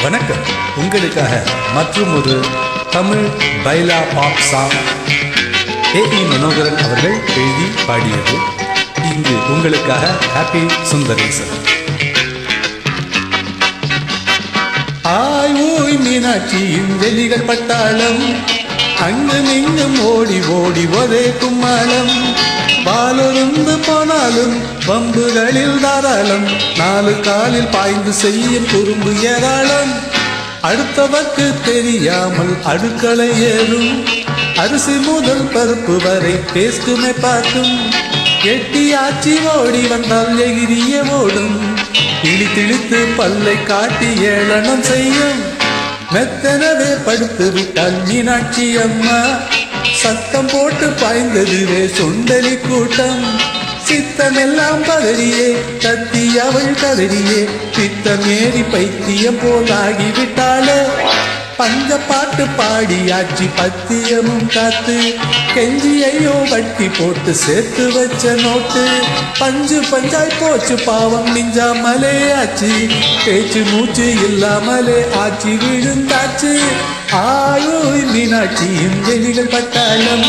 வணக்கம். உங்களுக்காக மற்றும் ஒரு தமிழ் பைலா பாப் சாங் ஏ.இ. மனோகரன் அவர்கள் எழுதி பாடியது. இங்கு உங்களுக்காக ஹாப்பி சுந்தரேசன். ஆய் ஓய் மீனாட்சியின் வெளிகள் பட்டாளம், அங்கும் இங்கும் ஓடி ஓடி ஒரே கும்மாளம். பாலொருந்து போனாலும் வம்புகளில் தாராளம், நாலு காலில் பாய்ந்து செய்யும் குறும்பு ஏராளம். அடுத்தவர்க்கு தெரியாமல் அடுக்களை ஏறும், அரிசி முதல் பருப்பு வரை பேஸ்டுமை பார்க்கும். எட்டி ஆச்சி ஓடி வந்தால் எகிரிய ஓடும், இழித்திழித்து பல்லை காட்டி ஏளனம் செய்யும். மெத்தனவே படுத்து விட்டால் மீனாட்சி அம்மா, சத்தம் போட்டு பாய்ந்ததுவே சுண்டலி கூட்டம். சித்தமெல்லாம் பதறியே கத்தி அவள் கதறியே, பித்தமேறி பைத்தியம் போலாகிவிட்டாளே. பஞ்ச பாட்டு பாடியாச்சி பத்தியமும் காத்து, கெஞ்சியையோ வட்டி போட்டு சேர்த்து வச்ச நோட்டு. பஞ்சு பஞ்சாய் போச்சு பாவம் மிஞ்சாமலே ஆச்சு, பேச்சு மூச்சு இல்லாமலே ஆட்சி விழுந்தாச்சு. ஆயோய் மீனாட்சியின் வெளிகள் பட்டாளம்,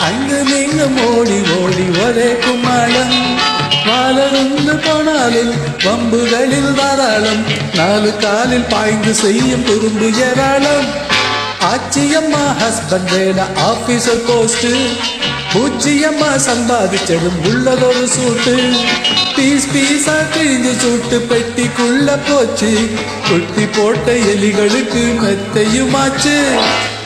அங்கு நீங்கும் ஓடி ஓடி ஒரே கும்மாளம். வாழருந்து போனாலும் வம்புகளில் தாராளம், நாலு காலில் பாய்ந்து செய்யும் குறும்பு ஏராளம். ஆச்சியம்மா ஹஸ்பண்ட் வேலை ஆபீசர் போஸ்ட், பூச்சியம்மா சம்பாதிச்சதும் உள்ளதொரு சூட்டு. பீஸ் பீஸா கிழிஞ்சு சூட்டு பெட்டிக்குள்ள போச்சு, குட்டி போட்ட எலிகளுக்கு மெத்தையுமாச்சு.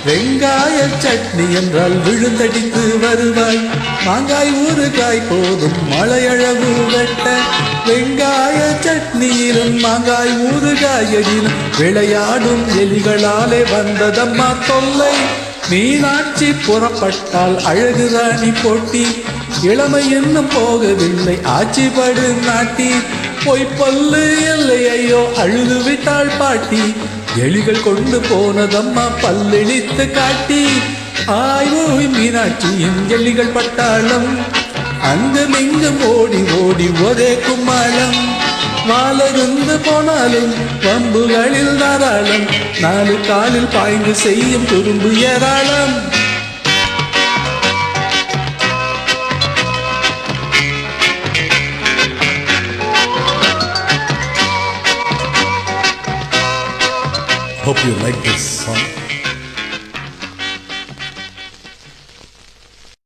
வெங்காய சட்னி என்றால் விழுந்தடித்து வருவாய், மாங்காய் ஊறுகாய் போதும் மழையளவு வெட்ட. வெங்காய சட்னியிலும் மாங்காய் ஊறுகாயிலும் விளையாடும் எலிகளாலே வந்ததம்மா தொல்லை. மீனாட்சி புறப்பட்டால் அழகு ராணி போட்டி, இளமை இன்னும் போகவில்லை ஆட்சி படு நாட்டி. பொய்ப்பல்லு இல்லை ஐயோ அழுது விட்டாள் பாட்டி, எலிகள் கொண்டு போனதம்மா பல்லெளித்து காட்டி. ஆயோய் மீனாட்சியின் எலிகள் பட்டாளம், அங்கும் இங்கும் ஓடி ஓடி ஒரே கும்மாளம். வாழருந்து போனாலும் வம்புகளில் தாராளம், நாலு காலில் பாய்ந்து செய்யும் குறும்பு ஏராளம். Hope you like this.